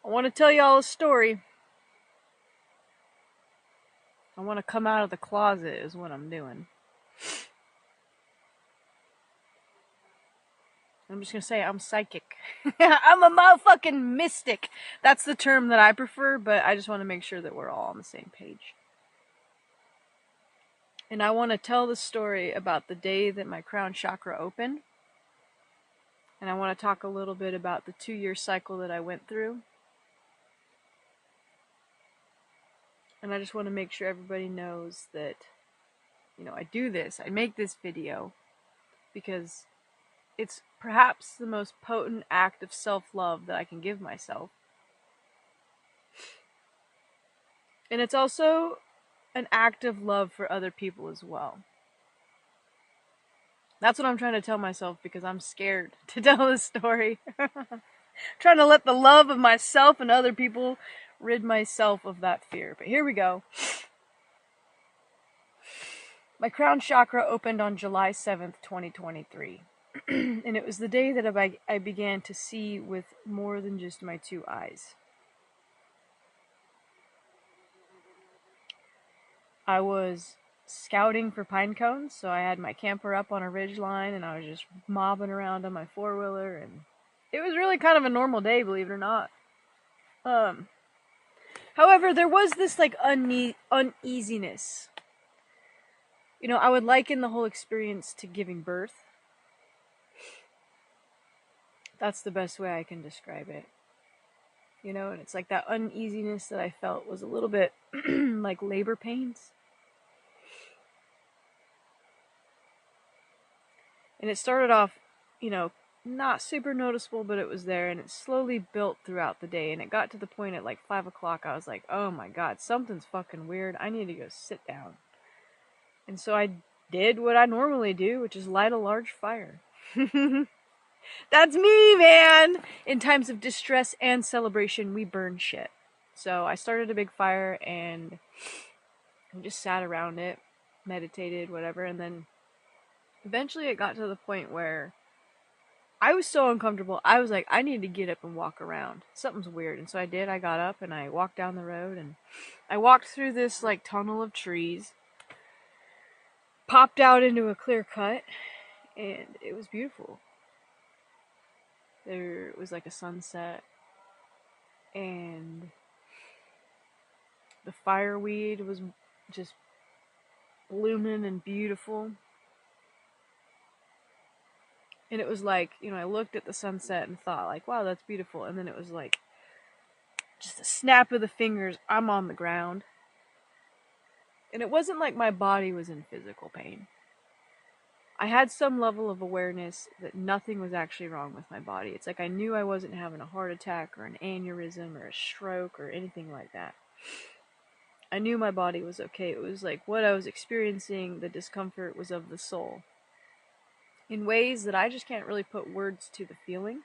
I want to tell y'all a story. I want to come out of the closet is what I'm doing. I'm just going to say I'm psychic. I'm a motherfucking mystic. That's the term that I prefer, but I just want to make sure that we're all on the same page. And I want to tell the story about the day that my crown chakra opened. And I want to talk a little bit about the 2-year cycle that I went through. And I just want to make sure everybody knows that, I do this. I make this video because it's perhaps the most potent act of self-love that I can give myself. And it's also an act of love for other people as well. That's what I'm trying to tell myself because I'm scared to tell this story. Trying to let the love of myself and other people rid myself of that fear. But here we go. My crown chakra opened on July 7th, 2023. And it was the day that I began to see with more than just my 2 eyes. I was scouting for pine cones, so I had my camper up on a ridge line and I was just mobbing around on my 4-wheeler, and it was really kind of a normal day, believe it or not. However, there was this uneasiness. I would liken the whole experience to giving birth. That's the best way I can describe it. And it's like that uneasiness that I felt was a little bit like labor pains. And it started off, not super noticeable, but it was there, and it slowly built throughout the day, and it got to the point at like 5 o'clock, I was like, oh my god, something's fucking weird, I need to go sit down. And so I did what I normally do, which is light a large fire. That's me, man! In times of distress and celebration, we burn shit. So I started a big fire, and I just sat around it, meditated, whatever, and then eventually it got to the point where I was so uncomfortable, I was like, I need to get up and walk around. Something's weird. And so I did. I got up and I walked down the road, and I walked through this tunnel of trees, popped out into a clear cut, and it was beautiful. There was a sunset, and the fireweed was just blooming and beautiful. And it was I looked at the sunset and thought wow, that's beautiful. And then it was just a snap of the fingers, I'm on the ground. And it wasn't like my body was in physical pain. I had some level of awareness that nothing was actually wrong with my body. It's I knew I wasn't having a heart attack or an aneurysm or a stroke or anything like that. I knew my body was okay. It was what I was experiencing, the discomfort was of the soul. In ways that I just can't really put words to the feeling.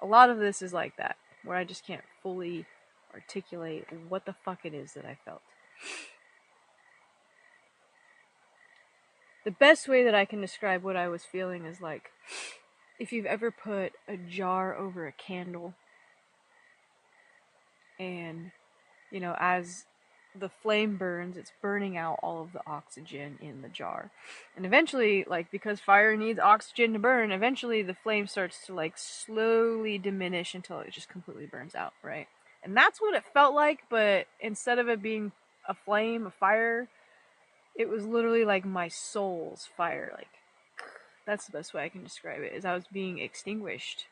A lot of this is like that, where I just can't fully articulate what the fuck it is that I felt. The best way that I can describe what I was feeling is if you've ever put a jar over a candle, and, as the flame burns, it's burning out all of the oxygen in the jar. And eventually, because fire needs oxygen to burn, eventually the flame starts to slowly diminish until it just completely burns out, right? And that's what it felt like, but instead of it being a flame, a fire, it was literally my soul's fire. That's the best way I can describe it, is I was being extinguished.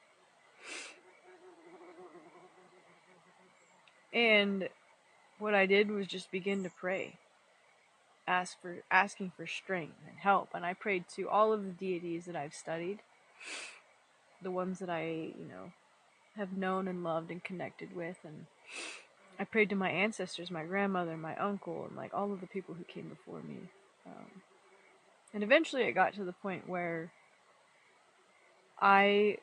And what I did was just begin to pray, asking for strength and help. And I prayed to all of the deities that I've studied, the ones that I, have known and loved and connected with. And I prayed to my ancestors, my grandmother, my uncle, and all of the people who came before me. And eventually it got to the point where I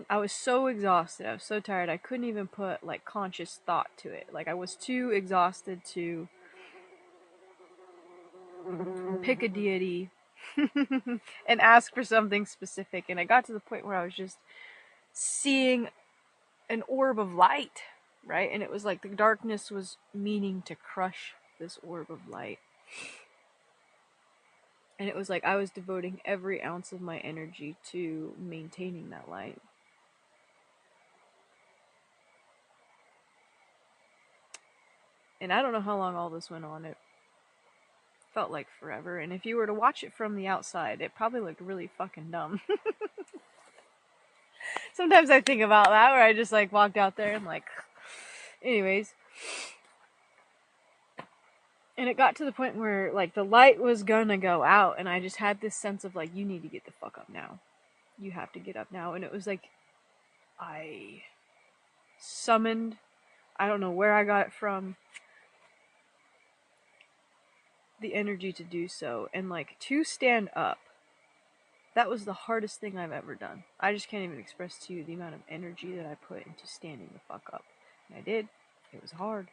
was so exhausted, I was so tired, I couldn't even put conscious thought to it. I was too exhausted to pick a deity and ask for something specific. And I got to the point where I was just seeing an orb of light, right? And it was like the darkness was meaning to crush this orb of light. And it was like I was devoting every ounce of my energy to maintaining that light. And I don't know how long all this went on. It felt like forever. And if you were to watch it from the outside, it probably looked really fucking dumb. Sometimes I think about that, where I just like walked out there and like, anyways. And it got to the point where like the light was gonna go out, and I just had this sense of like, you need to get the fuck up now. You have to get up now. And it was like I summoned, I don't know where I got it from, the energy to do so. And like to stand up, that was the hardest thing I've ever done. I just can't even express to you the amount of energy that I put into standing the fuck up. And I did. It was hard.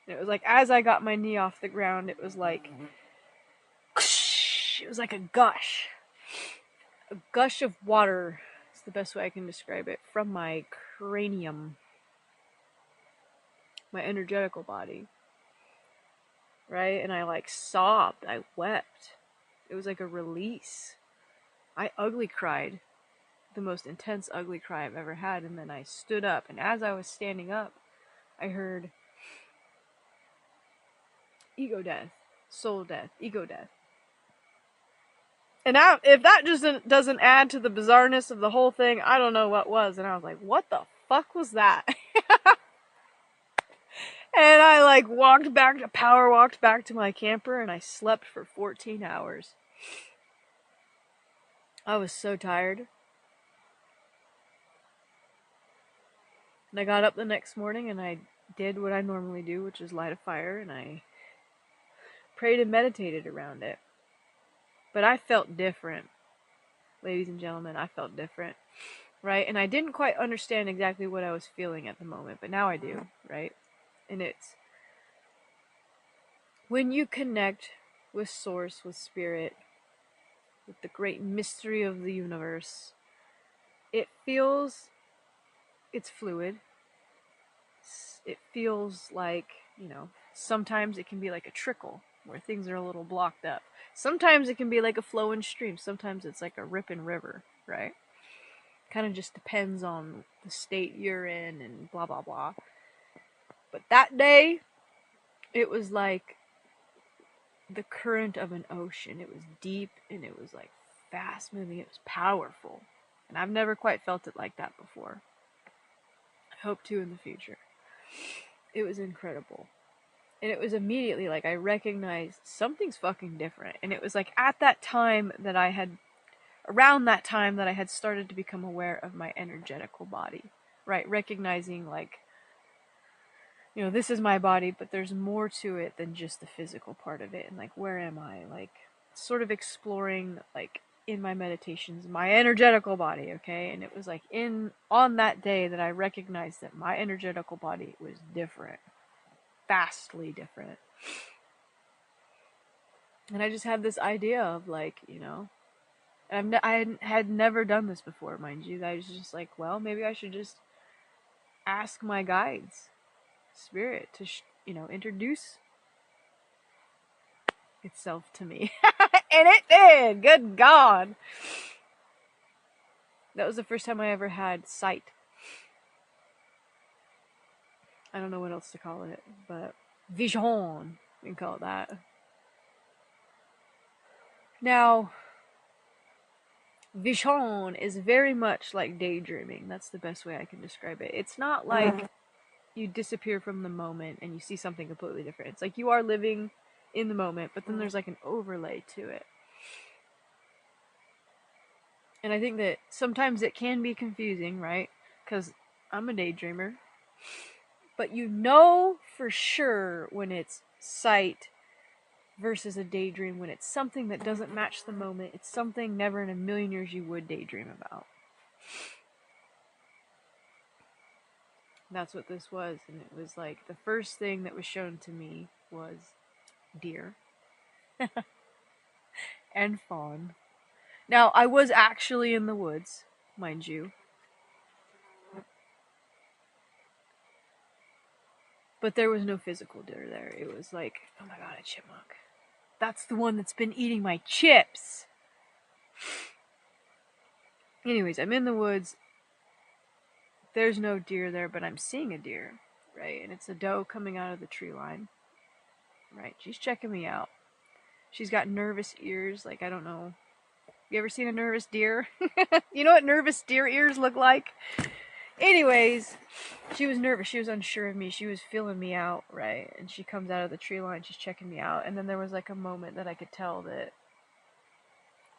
And it was like, as I got my knee off the ground, it was like, it was like a gush. A gush of water is the best way I can describe it, from my cranium, my energetical body. Right? And I like sobbed. I wept. It was like a release. I ugly cried. The most intense ugly cry I've ever had. And then I stood up. And as I was standing up, I heard ego death, soul death, ego death. And now, if that just doesn't add to the bizarreness of the whole thing, I don't know what was. And I was like, what the fuck was that? And I like power walked back to my camper, and I slept for 14 hours. I was so tired. And I got up the next morning and I did what I normally do, which is light a fire, and I prayed and meditated around it. But I felt different. Ladies and gentlemen, I felt different. Right? And I didn't quite understand exactly what I was feeling at the moment, but now I do, right? And it's when you connect with Source, with Spirit, with the great mystery of the universe, it's fluid. It feels like, sometimes it can be like a trickle where things are a little blocked up. Sometimes it can be like a flowing stream. Sometimes it's like a ripping river, right? Kind of just depends on the state you're in and blah, blah, blah. But that day, it was like the current of an ocean. It was deep and it was like fast moving. It was powerful. And I've never quite felt it like that before. I hope to in the future. It was incredible. And it was immediately like I recognized something's fucking different. And it was like around that time that I had started to become aware of my energetical body. Right? Recognizing like, this is my body, but there's more to it than just the physical part of it. And like, where am I? Like, sort of exploring, like, in my meditations, my energetical body, okay? And it was like on that day that I recognized that my energetical body was different. Vastly different. And I just had this idea of like, and I had never done this before, mind you. I was just like, well, maybe I should just ask my guides, Spirit, to introduce itself to me. And it did. Good God. That was the first time I ever had sight. I don't know what else to call it, but vision, we can call it that. Now, vision is very much like daydreaming. That's the best way I can describe it. It's not like you disappear from the moment and you see something completely different. It's like you are living in the moment, but then there's like an overlay to it. And I think that sometimes it can be confusing, right? Because I'm a daydreamer. But for sure when it's sight versus a daydream, when it's something that doesn't match the moment. It's something never in a million years you would daydream about. That's what this was. And it was like the first thing that was shown to me was deer and fawn. Now, I was actually in the woods, mind you. But there was no physical deer there. It was like, oh my god, a chipmunk. That's the one that's been eating my chips. Anyways, I'm in the woods. There's no deer there, but I'm seeing a deer, right? And it's a doe coming out of the tree line, right? She's checking me out. She's got nervous ears, like, I don't know. You ever seen a nervous deer? You know what nervous deer ears look like? Anyways, she was nervous. She was unsure of me. She was feeling me out, right? And she comes out of the tree line. She's checking me out. And then there was like a moment that I could tell that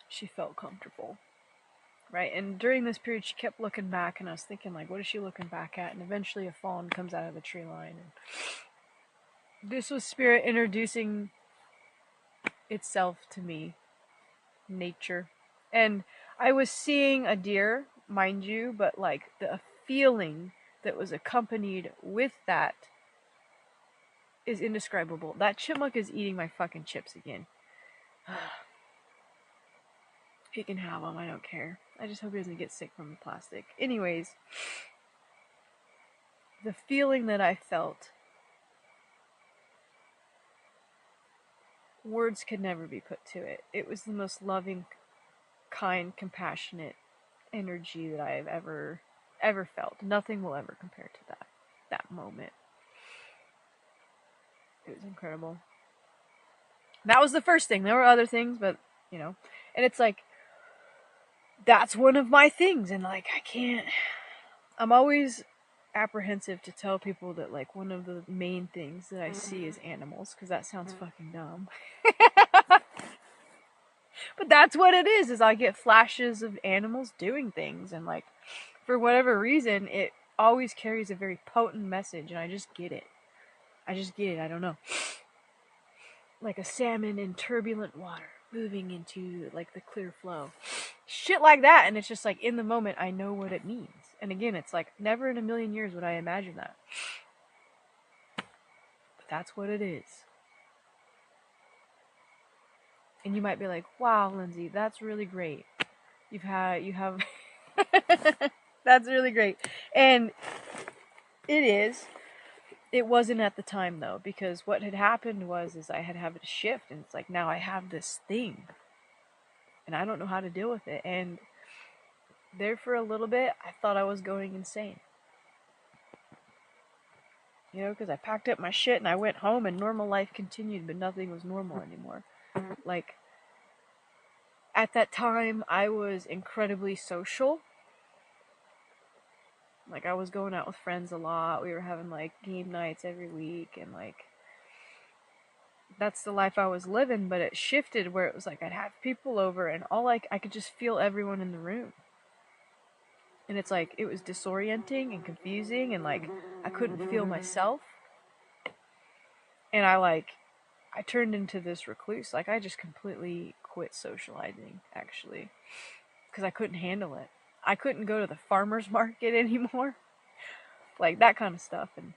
she felt comfortable, right? And during this period, she kept looking back. And I was thinking, like, what is she looking back at? And eventually a fawn comes out of the tree line. And this was spirit introducing itself to me. Nature. And I was seeing a deer, mind you, but like the feeling that was accompanied with that is indescribable. That chipmunk is eating my fucking chips again. He can have them, I don't care. I just hope he doesn't get sick from the plastic. Anyways, the feeling that I felt, words could never be put to it. It was the most loving, kind, compassionate energy that I have ever felt. Nothing will ever compare to that moment. It was incredible. That was the first thing. There were other things, but you know, and it's like, that's one of my things, and like, I'm always apprehensive to tell people that like one of the main things that I see is animals, because that sounds fucking dumb. But that's what it is I get flashes of animals doing things, and like, for whatever reason, it always carries a very potent message, and I just get it. I don't know. Like a salmon in turbulent water, moving into like the clear flow. Shit like that, and it's just like, in the moment, I know what it means. And again, it's like, never in a million years would I imagine that. But that's what it is. And you might be like, wow, Lindsay, that's really great. You have, that's really great. And it is. It wasn't at the time, though, because what had happened was I had a shift, and it's like, now I have this thing, and I don't know how to deal with it. And there for a little bit, I thought I was going insane. You know, because I packed up my shit and I went home, and normal life continued, but nothing was normal anymore. Like, at that time, I was incredibly social. Like, I was going out with friends a lot. We were having, like, game nights every week, and, like, that's the life I was living, but it shifted where it was like, I'd have people over, and I could just feel everyone in the room. And it's like, it was disorienting and confusing, and, like, I couldn't feel myself. And I turned into this recluse. Like, I just completely quit socializing, actually, because I couldn't handle it. I couldn't go to the farmer's market anymore. Like, that kind of stuff. And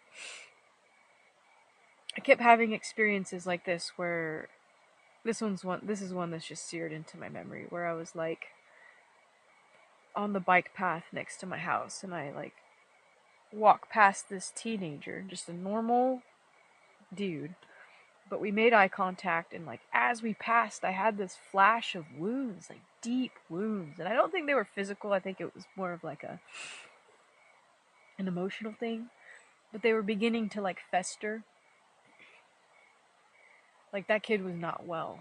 I kept having experiences like this where this is one that's just seared into my memory, where I was like on the bike path next to my house, and I like walk past this teenager, just a normal dude, but we made eye contact, and like, as we passed, I had this flash of wounds, like deep wounds, and I don't think they were physical. I think it was more of like an emotional thing, but they were beginning to like fester. Like, that kid was not well.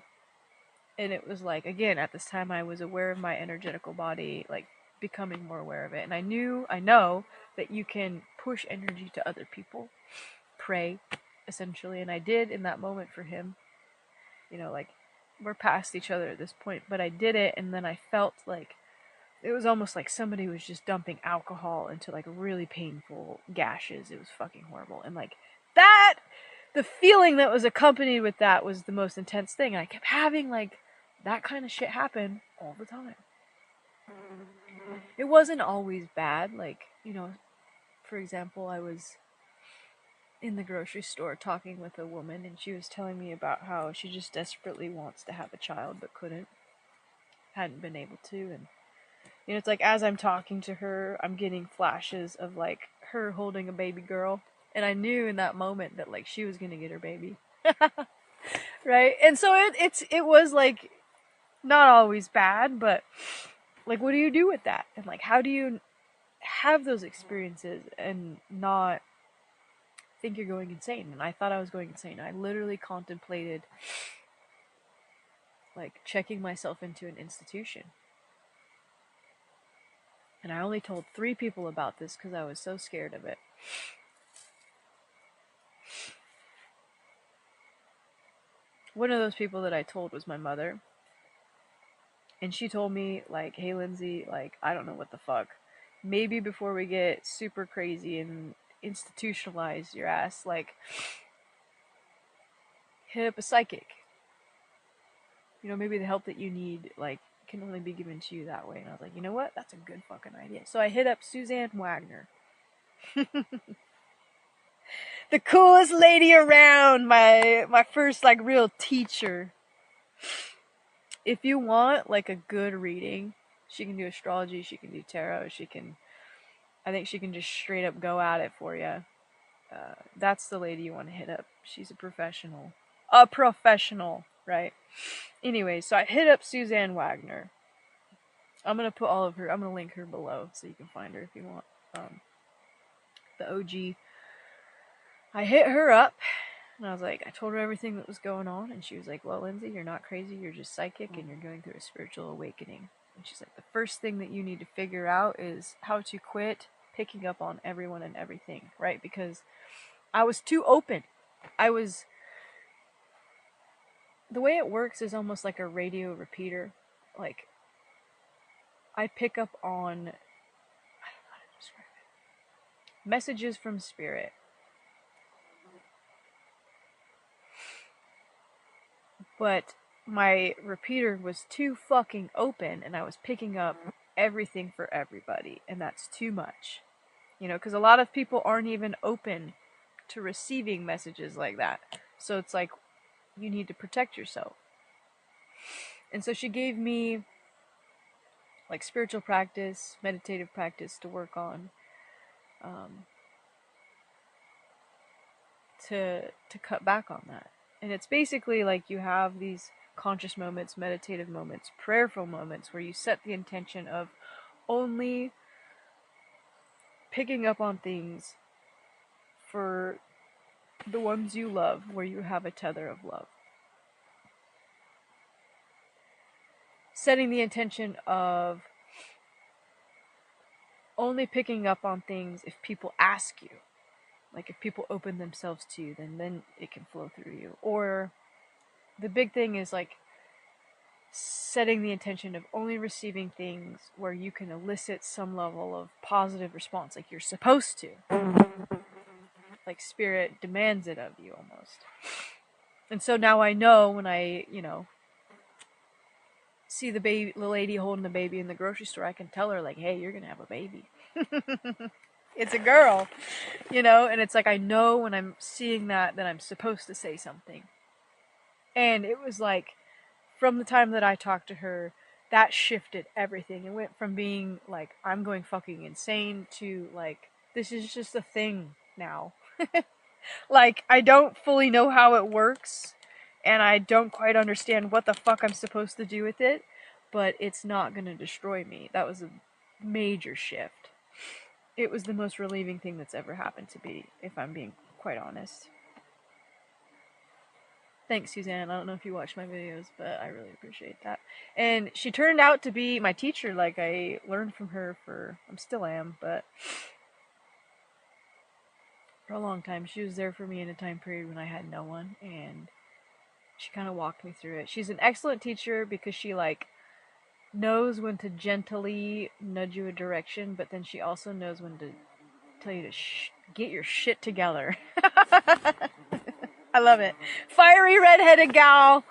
And it was like, again, at this time, I was aware of my energetical body, like, becoming more aware of it. And I know that you can push energy to other people, pray, essentially. And I did in that moment for him. You know, like, we're past each other at this point, but I did it, and then I felt like it was almost like somebody was just dumping alcohol into like really painful gashes. It was fucking horrible. And like, that, the feeling that was accompanied with that was the most intense thing. And I kept having like that kind of shit happen all the time. It wasn't always bad. Like, you know, for example, I was in the grocery store talking with a woman, and she was telling me about how she just desperately wants to have a child but hadn't been able to. And You know, it's like as I'm talking to her, I'm getting flashes of like her holding a baby girl. And I knew in that moment that like she was gonna get her baby. Right? And so it was like not always bad, but like what do you do with that? And like how do you have those experiences and not think you're going insane? And I thought I was going insane. I literally contemplated like checking myself into an institution. And I only told 3 people about this because I was so scared of it. One of those people that I told was my mother. And she told me, like, hey, Lindsay, like, I don't know what the fuck. Maybe before we get super crazy and institutionalize your ass, like, hit up a psychic. You know, maybe the help that you need, like, can only be given to you that way. And I was like, you know what? That's a good fucking idea. So I hit up Suzanne Wagner. The coolest lady around, my first, like, real teacher. If you want, like, a good reading, she can do astrology, she can do tarot, I think she can just straight up go at it for you. That's the lady you want to hit up. She's a professional. A professional, right? Anyway, so I hit up Suzanne Wagner. I'm going to put all of her, I'm going to link her below so you can find her if you want. The OG. I hit her up, and I was like, I told her everything that was going on, and she was like, well, Lindsay, you're not crazy, you're just psychic, and you're going through a spiritual awakening. And she's like, the first thing that you need to figure out is how to quit picking up on everyone and everything, right? Because I was too open. The way it works is almost like a radio repeater. Like, I pick up on, I don't know how to describe it, messages from spirit. But my repeater was too fucking open, and I was picking up everything for everybody, and that's too much. You know, because a lot of people aren't even open to receiving messages like that. So it's like, you need to protect yourself. And so she gave me like spiritual practice, meditative practice to work on, to cut back on that. And it's basically like you have these conscious moments, meditative moments, prayerful moments where you set the intention of only picking up on things for the ones you love, where you have a tether of love. Setting the intention of only picking up on things if people ask you. Like if people open themselves to you, then it can flow through you. Or the big thing is like setting the intention of only receiving things where you can elicit some level of positive response, like you're supposed to. Like spirit demands it of you almost. And so now I know when I, see the lady holding the baby in the grocery store, I can tell her like, hey, you're gonna have a baby. It's a girl, and it's like I know when I'm seeing that I'm supposed to say something. And it was like, from the time that I talked to her, that shifted everything. It went from being like, I'm going fucking insane to like, this is just a thing now. Like, I don't fully know how it works, and I don't quite understand what the fuck I'm supposed to do with it, but it's not gonna destroy me. That was a major shift. It was the most relieving thing that's ever happened to me, if I'm being quite honest. Thanks, Suzanne. I don't know if you watch my videos, but I really appreciate that. And she turned out to be my teacher. Like, I learned from her I still am, but for a long time. She was there for me in a time period when I had no one, and she kind of walked me through it. She's an excellent teacher because she, like, knows when to gently nudge you a direction, but then she also knows when to tell you to get your shit together. I love it. Fiery redheaded gal.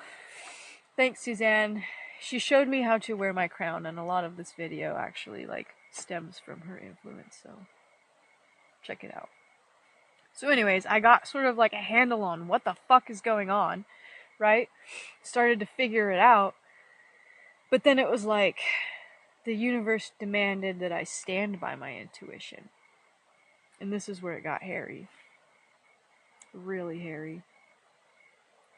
Thanks, Suzanne. She showed me how to wear my crown, and a lot of this video actually, like, stems from her influence, so check it out. So anyways, I got sort of like a handle on what the fuck is going on, right? Started to figure it out. But then it was like, the universe demanded that I stand by my intuition. And this is where it got hairy. Really hairy.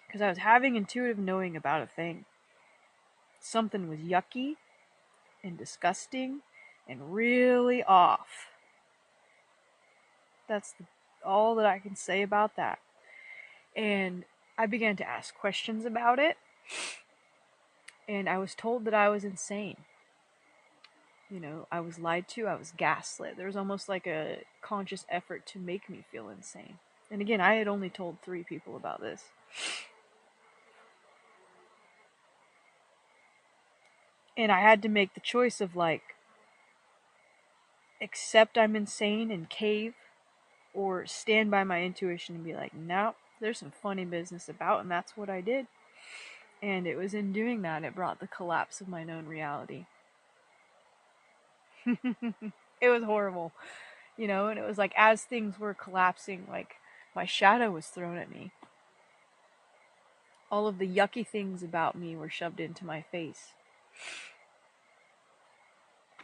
Because I was having intuitive knowing about a thing. Something was yucky and disgusting and really off. That's all that I can say about that. And I began to ask questions about it. And I was told that I was insane. You know, I was lied to, I was gaslit. There was almost like a conscious effort to make me feel insane. And again, I had only told 3 people about this. And I had to make the choice of like, accept I'm insane and cave, or stand by my intuition and be like, nope, there's some funny business about, and that's what I did. And it was in doing that it brought the collapse of my known reality. It was horrible, you know, and it was like as things were collapsing, like my shadow was thrown at me. All of the yucky things about me were shoved into my face.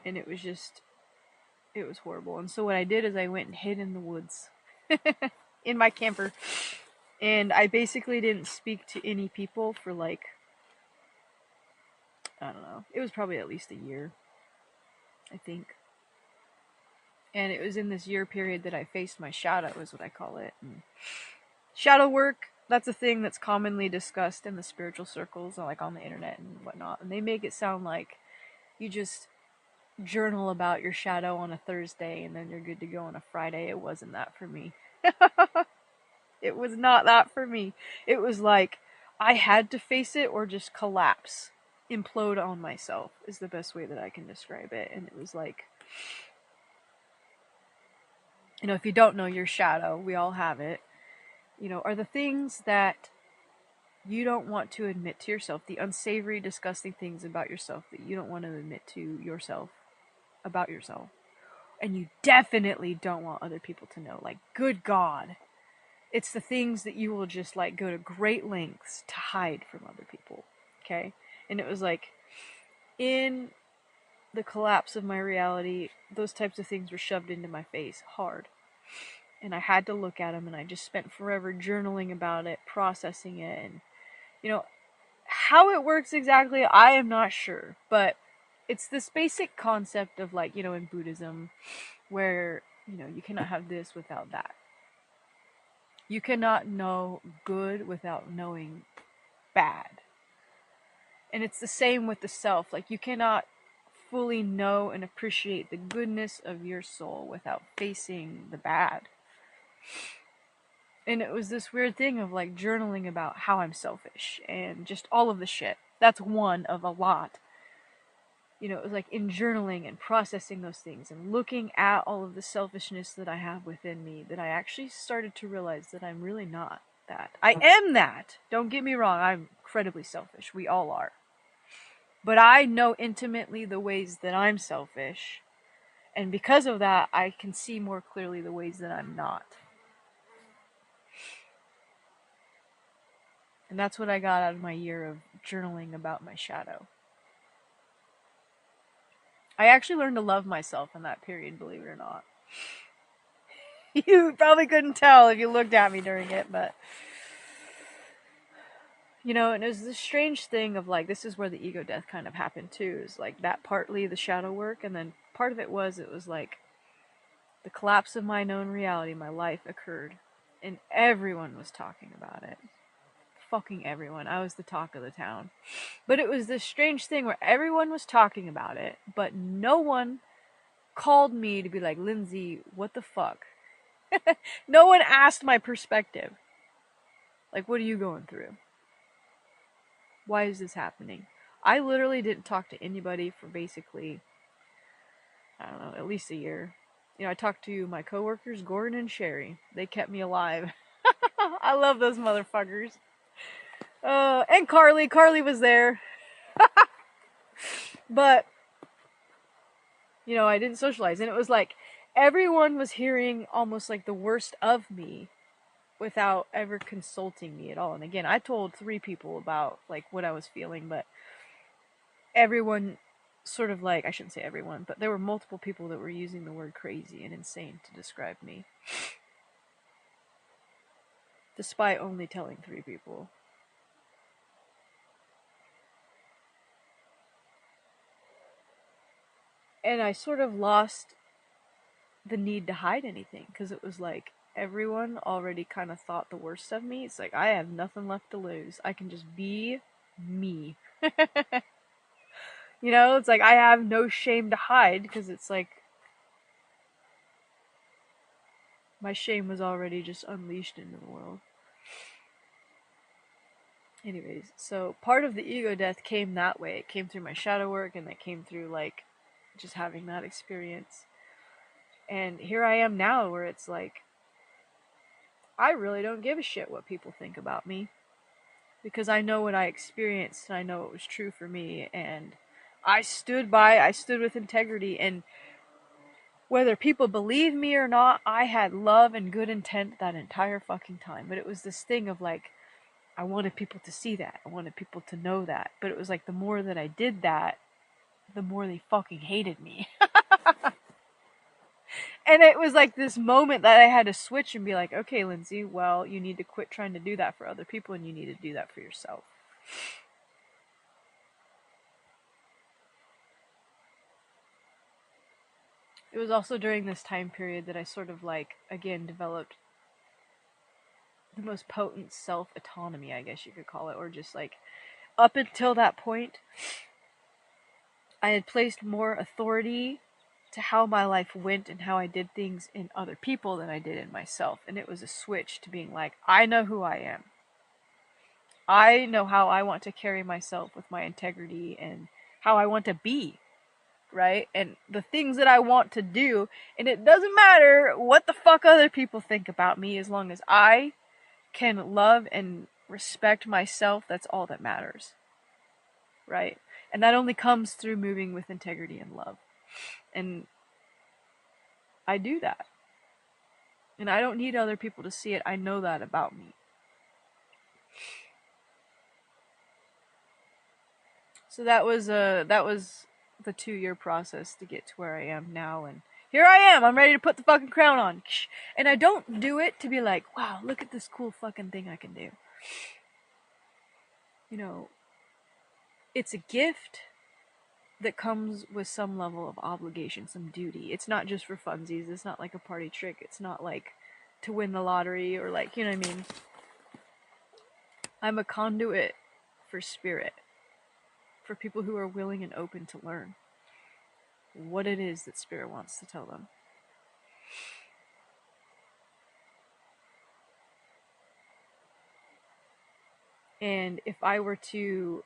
And it was just, it was horrible. And so what I did is I went and hid in the woods in my camper. And I basically didn't speak to any people for like, I don't know, it was probably at least a year, I think. And it was in this year period that I faced my shadow, is what I call it. And shadow work, that's a thing that's commonly discussed in the spiritual circles, like on the internet and whatnot. And they make it sound like you just journal about your shadow on a Thursday and then you're good to go on a Friday. It wasn't that for me. It was not that for me. It was like I had to face it or just collapse, implode on myself is the best way that I can describe it. And it was like, you know, if you don't know your shadow, we all have it, you know, are the things that you don't want to admit to yourself, the unsavory, disgusting things about yourself that you don't want to admit to yourself about yourself. And you definitely don't want other people to know. Like, good God. It's the things that you will just like go to great lengths to hide from other people. Okay? And it was like, in the collapse of my reality, those types of things were shoved into my face hard. And I had to look at them, and I just spent forever journaling about it, processing it, and, you know, how it works exactly, I am not sure, but it's this basic concept of like, you know, in Buddhism, where, you know, you cannot have this without that. You cannot know good without knowing bad. And it's the same with the self. Like, you cannot fully know and appreciate the goodness of your soul without facing the bad. And it was this weird thing of like journaling about how I'm selfish and just all of the shit. That's one of a lot. You know, it was like in journaling and processing those things and looking at all of the selfishness that I have within me, that I actually started to realize that I'm really not that. I am that. Don't get me wrong. I'm incredibly selfish. We all are. But I know intimately the ways that I'm selfish. And because of that, I can see more clearly the ways that I'm not. And that's what I got out of my year of journaling about my shadow. I actually learned to love myself in that period, believe it or not. You probably couldn't tell if you looked at me during it, but, you know, and it was this strange thing of like, this is where the ego death kind of happened too, is like that partly the shadow work, and then part of it was like the collapse of my known reality, my life occurred, and everyone was talking about it. Fucking everyone. I was the talk of the town. But it was this strange thing where everyone was talking about it, but no one called me to be like, Lindsay, what the fuck? No one asked my perspective. Like, what are you going through? Why is this happening? I literally didn't talk to anybody for basically, I don't know, at least a year. You know, I talked to my coworkers, Gordon and Sherry. They kept me alive. I love those motherfuckers. And Carly. Carly was there. But, you know, I didn't socialize. And it was like, everyone was hearing almost like the worst of me without ever consulting me at all. And again, I told 3 people about like what I was feeling, but everyone sort of like, I shouldn't say everyone, but there were multiple people that were using the word crazy and insane to describe me. Despite only telling 3 people. And I sort of lost the need to hide anything, because it was like everyone already kind of thought the worst of me. It's like, I have nothing left to lose. I can just be me. You know, it's like I have no shame to hide, because it's like my shame was already just unleashed into the world. Anyways, so part of the ego death came that way. It came through my shadow work, and it came through like just having that experience. And here I am now, where it's like, I really don't give a shit what people think about me, because I know what I experienced, and I know it was true for me, and I stood with integrity, and whether people believe me or not, I had love and good intent that entire fucking time. But it was this thing of like, I wanted people to see that. I wanted people to know that. But it was like, the more that I did that, the more they fucking hated me. And it was like this moment that I had to switch and be like, okay, Lindsay, well, you need to quit trying to do that for other people, and you need to do that for yourself. It was also during this time period that I sort of like, again, developed the most potent self-autonomy, I guess you could call it, or just like, up until that point, I had placed more authority to how my life went and how I did things in other people than I did in myself. And it was a switch to being like, I know who I am. I know how I want to carry myself with my integrity and how I want to be, right? And the things that I want to do, and it doesn't matter what the fuck other people think about me, as long as I can love and respect myself, that's all that matters, right? And that only comes through moving with integrity and love. And I do that. And I don't need other people to see it. I know that about me. So that was the 2-year process to get to where I am now, and here I am. I'm ready to put the fucking crown on. And I don't do it to be like, wow, look at this cool fucking thing I can do. You know, it's a gift that comes with some level of obligation, some duty. It's not just for funsies. It's not like a party trick. It's not like to win the lottery or like, you know what I mean? I'm a conduit for spirit, for people who are willing and open to learn what it is that spirit wants to tell them. And if I were to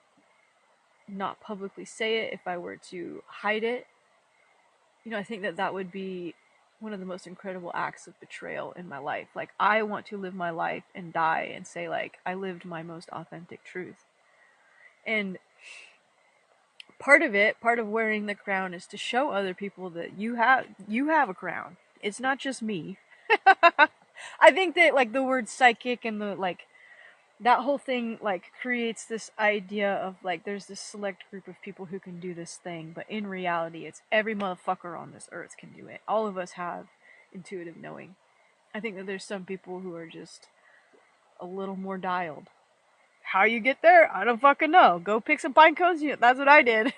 not publicly say it, if I were to hide it, you know, I think that would be one of the most incredible acts of betrayal in my life. Like, I want to live my life and die and say, like, I lived my most authentic truth. And part of wearing the crown is to show other people that you have a crown. It's not just me. I think that, like, the word psychic and the, like, that whole thing, like, creates this idea of, like, there's this select group of people who can do this thing, but in reality, it's every motherfucker on this earth can do it. All of us have intuitive knowing. I think that there's some people who are just a little more dialed. How you get there? I don't fucking know. Go pick some pine cones. That's what I did.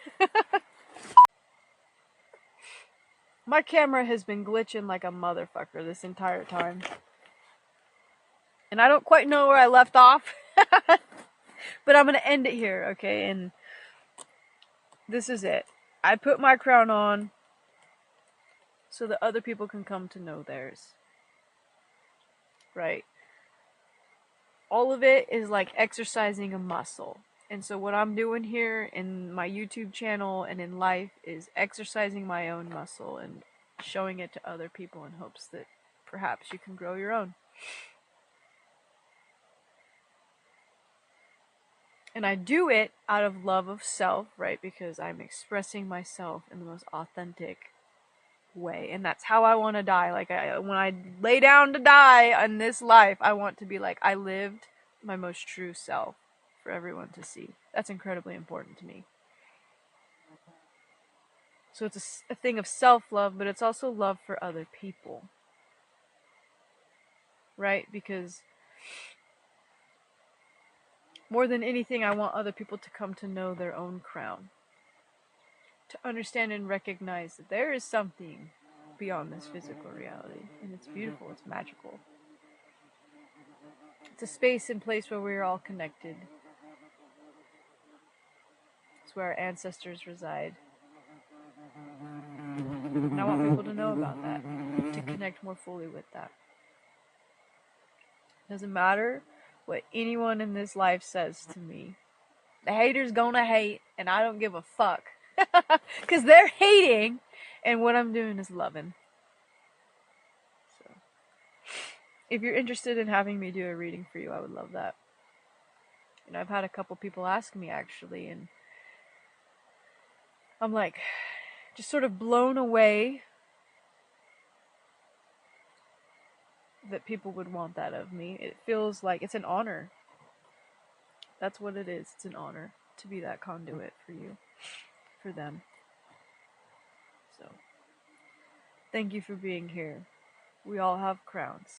My camera has been glitching like a motherfucker this entire time. And I don't quite know where I left off. But I'm going to end it here, okay? And this is it. I put my crown on so that other people can come to know theirs. Right? All of it is like exercising a muscle. And so what I'm doing here in my YouTube channel and in life is exercising my own muscle and showing it to other people in hopes that perhaps you can grow your own. And I do it out of love of self, right? Because I'm expressing myself in the most authentic way. And that's how I want to die. Like, when I lay down to die in this life, I want to be like, I lived my most true self for everyone to see. That's incredibly important to me. So it's a thing of self-love, but it's also love for other people. Right? Because more than anything, I want other people to come to know their own crown. To understand and recognize that there is something beyond this physical reality. And it's beautiful, it's magical. It's a space and place where we're all connected. It's where our ancestors reside. And I want people to know about that, to connect more fully with that. Doesn't matter what anyone in this life says to me. The hater's gonna hate, and I don't give a fuck. Because they're hating, and what I'm doing is loving. So, if you're interested in having me do a reading for you, I would love that. And I've had a couple people ask me, actually, and I'm like, just sort of blown away that people would want that of me. It feels like it's an honor. That's what it is. It's an honor to be that conduit for you, for them. So, thank you for being here. We all have crowns.